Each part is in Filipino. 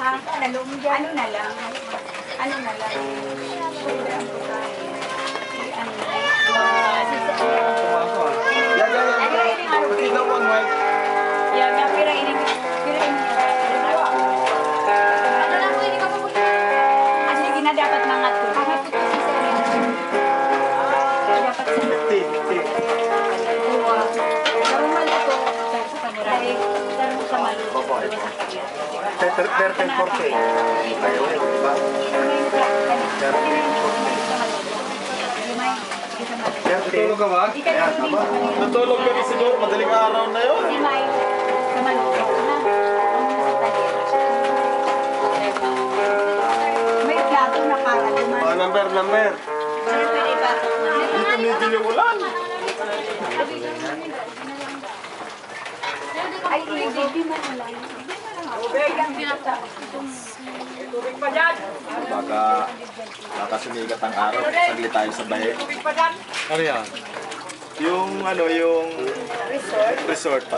Ha? Ano na lang? Ano na lang? Dapat mga to. Dapat sa 50. Natulog ka ba? Natulog ka rin siguro, madaling araw na yun. May plato na para duman. Number. Dito medyo yung ulan. Ay, baby man lang. Tubig pa dyan. Baka sumigat ang araw. Saglit tayo sa bahe. Ano yan? Yung resort pa.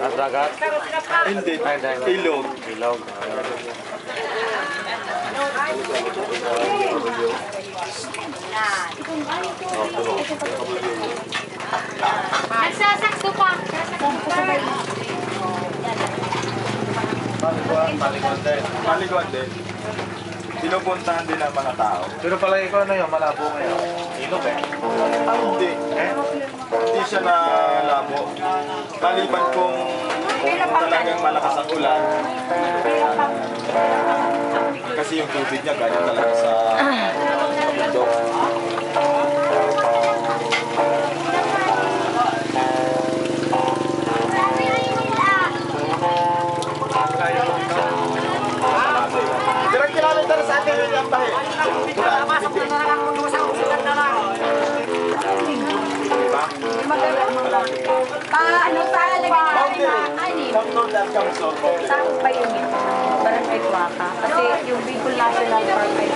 At dagat? Hindi, ilog. Ilog. Nagsasakto pa. Paliguan din. Pinupuntahan din ng mga tao. Pero palagi ko ano yun, malabo ngayon. Ilog eh. Hindi. Hindi siya na labo. Maliban kung talagang malakas ang ulan. Kasi yung tubig niya galing talaga sa bundok. Dirang kilometer sa atin yung lambahe. Pasok na lang ang mundo sa usulan na lang. Diba? Ano pa? Mount North Council. Saan pa yun? Barangay Tuaca. Kasi yung Bicol National Park ay